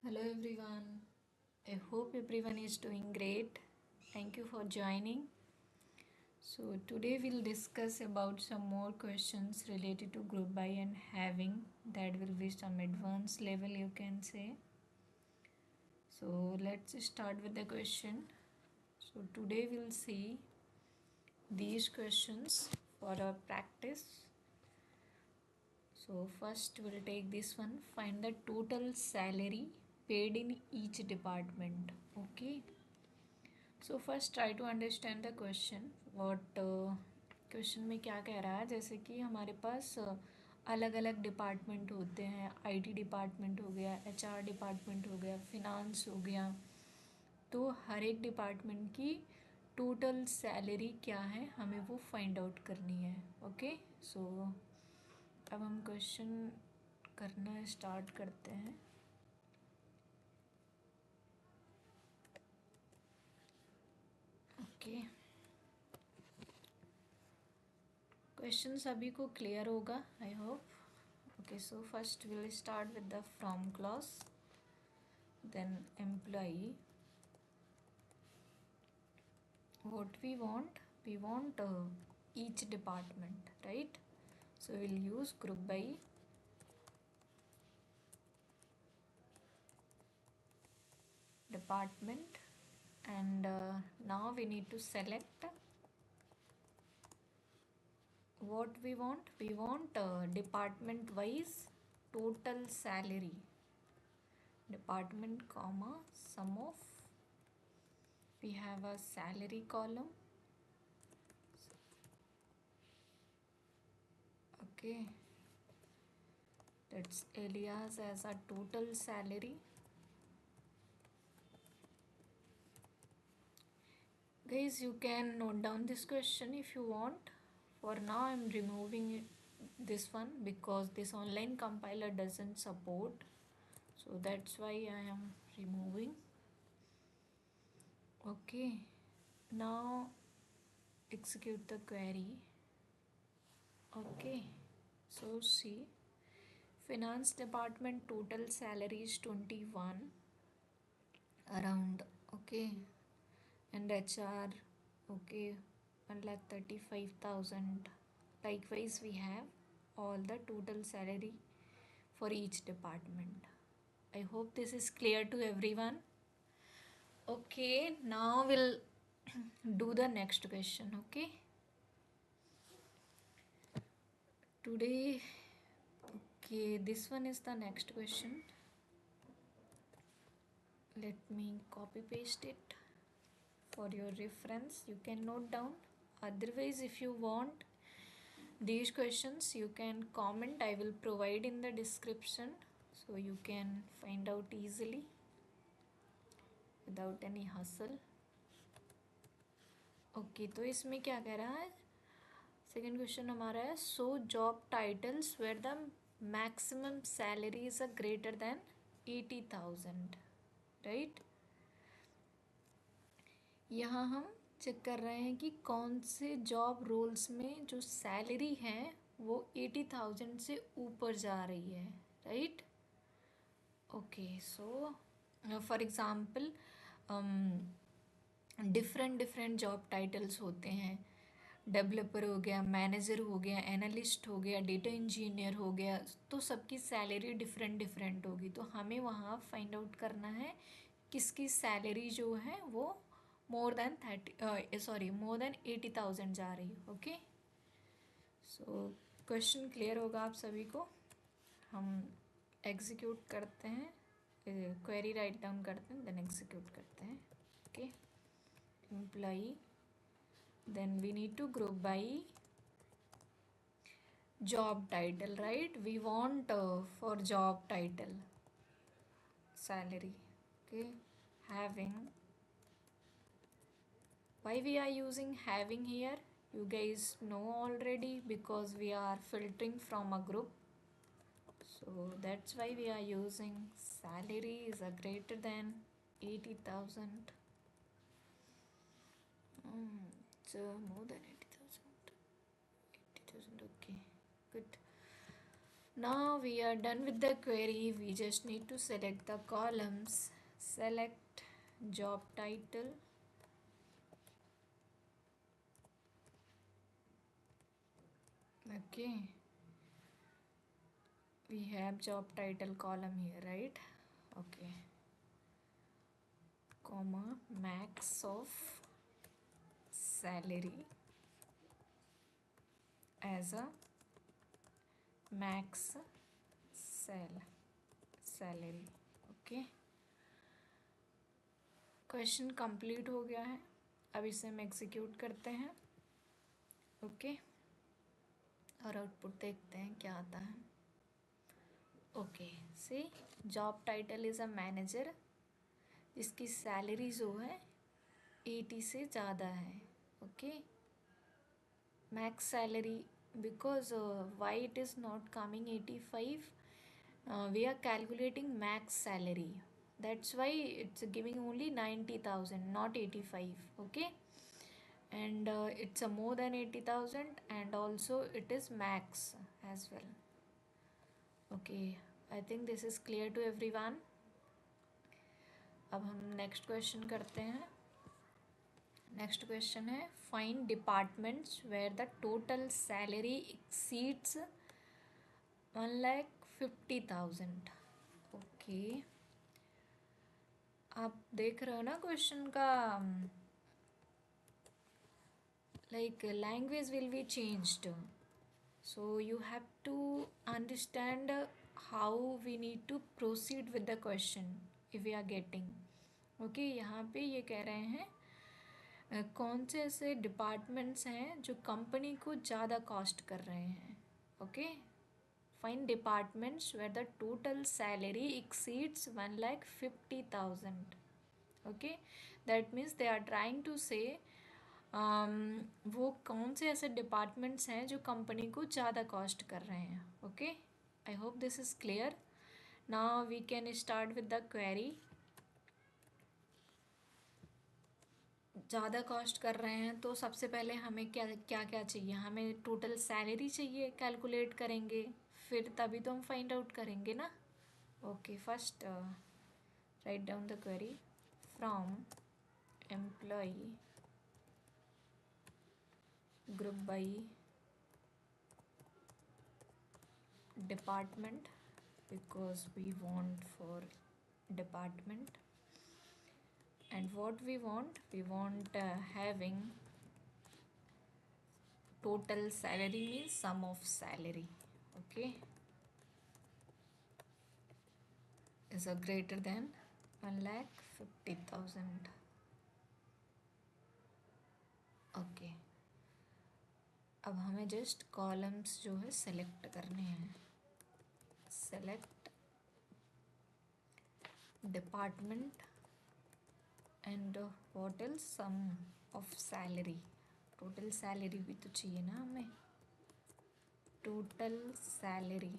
Hello everyone. I hope everyone is doing great. Thank you for joining. So today we'll discuss about some more questions related to group by and having. That will be some advanced level you can say. So let's start with the question. So today we'll see these questions for our practice. So first we'll take this one. Find the total salary paid in each department. Okay. So first try to understand the question what question में क्या कह रहा है। जैसे कि हमारे पास अलग अलग डिपार्टमेंट होते हैं। आईटी डिपार्टमेंट हो गया, एचआर डिपार्टमेंट हो गया, फिनांस हो गया। तो हर एक डिपार्टमेंट की टोटल सैलरी क्या है हमें वो फाइंड आउट करनी है। ओके सो अब हम क्वेश्चन करना स्टार्ट करते हैं। ओके क्वेश्चन सभी को क्लियर होगा I hope. Okay, so first we'll start with the from clause, then employee. What we want? We want each department, right? So we'll use group by department, and now we need to select what we want. We want department wise total salary. Department comma sum of. We have a salary column. Okay, that's alias as a total salary. Guys, you can note down this question if you want. For now I'm removing this one because this online compiler doesn't support, so that's why I am removing. Okay, now execute the query. Okay, so see, finance department total salary is 21 around. Okay, and HR, okay, 1,35,000. Likewise we have all the total salary for each department. I hope this is clear to everyone. Okay, now we'll do the next question. Okay, today, okay, this one is the next question. Let me copy paste it for your reference. You can note down. Otherwise, if you want these questions, you can comment. I will provide in the description so you can find out easily without any hustle. Okay तो इसमें क्या कह रहा है। Second question हमारा है, so job titles where the maximum salary is a greater than 80,000, right. यहाँ हम चेक कर रहे हैं कि कौन से जॉब रोल्स में जो सैलरी है वो 80,000 से ऊपर जा रही है, right. Okay so for example different different job titles होते हैं। डेवलपर हो गया, मैनेजर हो गया, एनालिस्ट हो गया, डेटा इंजीनियर हो गया, तो सबकी सैलरी डिफरेंट डिफरेंट होगी। तो हमें वहाँ फाइंड आउट करना है किसकी सैलरी जो है वो मोर देन 80,000 जा रही है। ओके सो क्वेश्चन क्लियर होगा आप सभी को। हम एग्जीक्यूट करते हैं, क्वेरी राइट डाउन करते हैं, देन एग्जीक्यूट करते हैं। Okay employee, then we need to group by job title, right? We want for job title salary. Okay, having. Why we are using having here, you guys know already, because we are filtering from a group, so that's why we are using salary is a greater than 80,000. So more than 80,000. 80,000. Okay, good. Now we are done with the query. We just need to select the columns. Select job title. Okay. We have job title column here, right? Okay. Comma, max of salary as a max salary. Okay. Question complete हो गया है. अब इसे हम execute करते हैं. Okay. और output देखते हैं क्या आता है. Okay. See, job title is a manager. इसकी सैलरी जो है 80 से ज़्यादा है. Okay. Max salary, because why it is not coming 85, we are calculating max salary, that's why it's giving only 90,000, not 85. Okay. And it's a more than 80,000, and also it is max as well. Okay, I think this is clear to everyone. अब हम next question करते हैं. Next question है, find departments where the total salary exceeds 1,50,000. Okay. आप देख रहे हो ना क्वेश्चन का, like language will be changed, so you have to understand how we need to proceed with the question if we are getting. Okay. यहाँ पे ये कह रहे हैं कौन से ऐसे डिपार्टमेंट्स हैं जो कंपनी को ज़्यादा कॉस्ट कर रहे हैं. Okay. Find departments where the total salary exceeds 1,50,000. Okay. That means they are trying to say वो कौन से ऐसे डिपार्टमेंट्स हैं जो कंपनी को ज़्यादा कॉस्ट कर रहे हैं. Okay. I hope this is clear. Now we can start with the query. ज़्यादा कॉस्ट कर रहे हैं तो सबसे पहले हमें क्या क्या क्या चाहिए. हमें टोटल सैलरी चाहिए, कैलकुलेट करेंगे, फिर तभी तो हम फाइंड आउट करेंगे ना. Okay. First write down the query. From employ group by department, because we want for department, and what we want having total salary means sum of salary. Okay. Is a greater than 1,50,000. Okay. अब हमें just columns जो है select करने हैं. Select department and what else, sum of salary. Total salary भी तो चाहिए ना हमें. Total salary.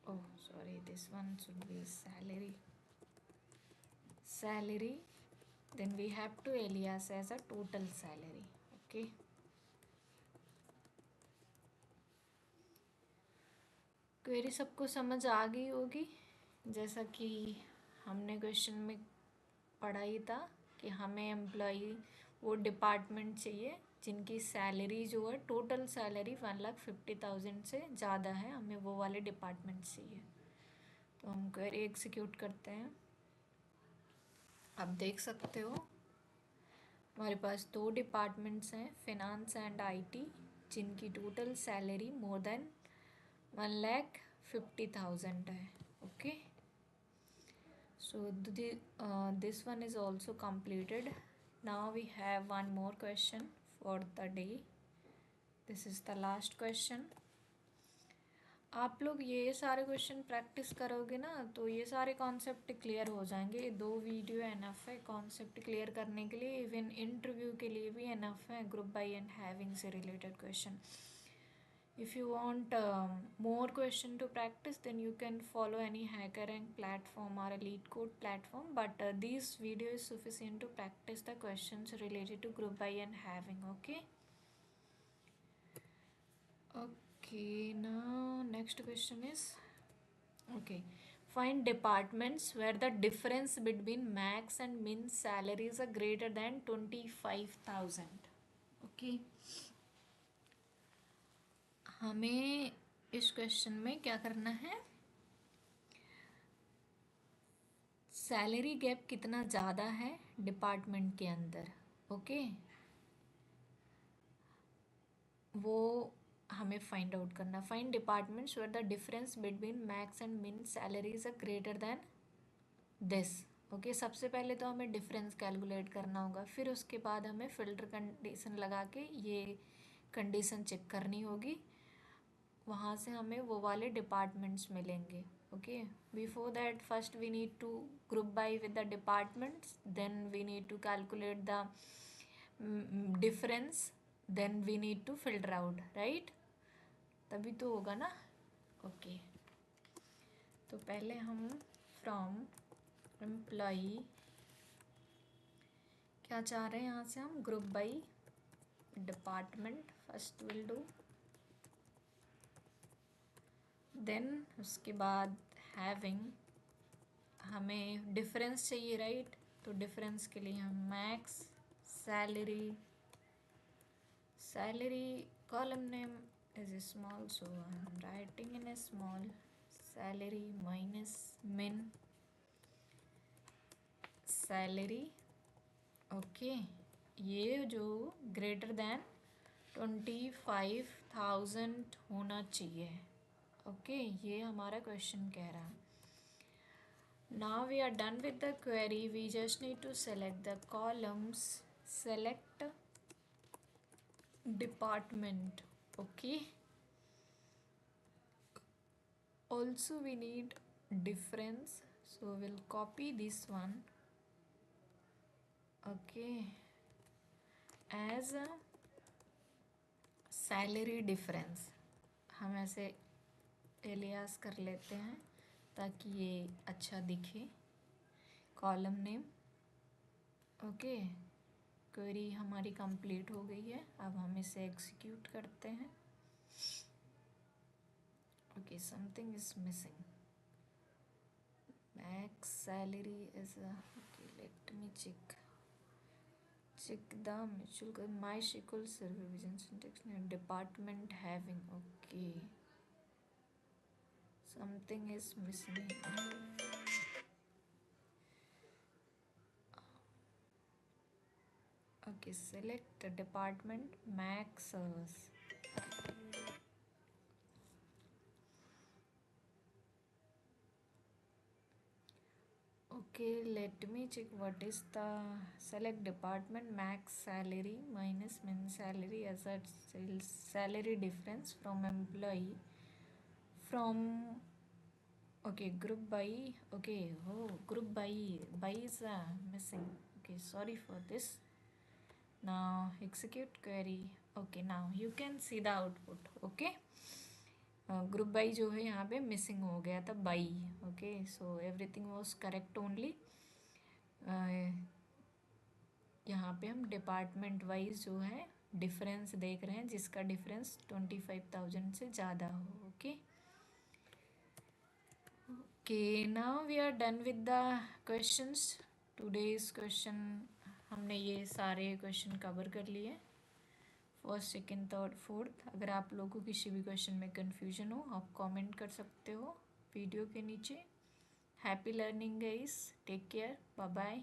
oh sorry, this one should be salary, then we have to alias as a total salary. Okay. Query सबको समझ आ गई होगी. जैसा कि हमने क्वेश्चन में पढ़ा ही था कि हमें एम्प्लॉई वो डिपार्टमेंट चाहिए जिनकी सैलरी जो है टोटल सैलरी 1,50,000 से ज़्यादा है. हमें वो वाले डिपार्टमेंट चाहिए. तो हम क्वेरी एग्जीक्यूट करते हैं. आप देख सकते हो हमारे पास दो डिपार्टमेंट्स हैं, फिनांस एंड आईटी, जिनकी टोटल सैलरी मोर देन 1,50,000 है. Okay. so this one is also completed. Now we have one more question for the day. This is the last question. आप लोग ये सारे क्वेश्चन प्रैक्टिस करोगे ना तो ये सारे कॉन्सेप्ट क्लियर हो जाएंगे. 2 वीडियो एनफ है कॉन्सेप्ट क्लियर करने के लिए. इवन इंटरव्यू के लिए भी एनफ है ग्रुप बाय एंड हैविंग से related question. If you want more question to practice, then you can follow any HackerRank platform or a LeetCode platform. But this video is sufficient to practice the questions related to group by and having. Okay. Okay, now next question is, okay, find departments where the difference between max and min salaries are greater than 25,000. Okay, हमें इस question में क्या करना है, salary gap कितना ज़्यादा है department के अंदर, ओके, वो हमें फाइंड आउट करना. Find departments where the difference between max and min salaries are greater than this. Okay, सबसे पहले तो हमें डिफरेंस कैलकुलेट करना होगा, फिर उसके बाद हमें फिल्टर कंडीशन लगा के ये कंडीशन चेक करनी होगी, वहाँ से हमें वो वाले डिपार्टमेंट्स मिलेंगे. Okay, before that first we need to group by with the departments, then we need to calculate the difference, then we need to filter out, right, तभी तो होगा ना. ओके, तो पहले हम फ्रॉम एम्प्लॉई क्या चाह रहे हैं, यहाँ से हम group by department first will do, then उसके बाद हैविंग, हमें डिफरेंस चाहिए, राइट, तो डिफरेंस के लिए हम max salary, column name is small, so I'm writing in a small, salary minus min salary. Okay, ये जो ग्रेटर देन 25,000 होना चाहिए. ओके, ये हमारा क्वेश्चन कह रहा है. Now we are done with the query, we just need to select the columns, select department. Okay, also we need difference, so we'll copy this one, okay, as a salary difference. हम ऐसे alias कर लेते हैं ताकि ये अच्छा दिखे. Column name, okay, query हमारी कंप्लीट हो गई है, अब हम इसे एग्जीक्यूट करते हैं. Okay, something is missing. Max salary is a, okay, let me check the mutual MySQL server vision syntax department having, okay, something is missing. Okay, select the department max hours. Okay, let me check what is the select department max salary minus min salary as a salary difference from employee from, okay, group by, okay, oh, group by is missing. Okay, sorry for this. Now execute query. Okay, now you can see the output. Okay, group by जो है यहाँ पे missing हो गया था by. Okay, so everything was correct only. यहाँ पे हम डिपार्टमेंट वाइज जो है डिफरेंस देख रहे हैं, जिसका डिफरेंस 25,000 से ज़्यादा हो. Okay, okay, now we are done with the questions. Today's question हमने ये सारे क्वेश्चन कवर कर लिए, फर्स्ट, सेकेंड, थर्ड, फोर्थ. अगर आप लोगों को किसी भी क्वेश्चन में कन्फ्यूजन हो, आप कमेंट कर सकते हो वीडियो के नीचे. Happy learning guys, take care, bye bye.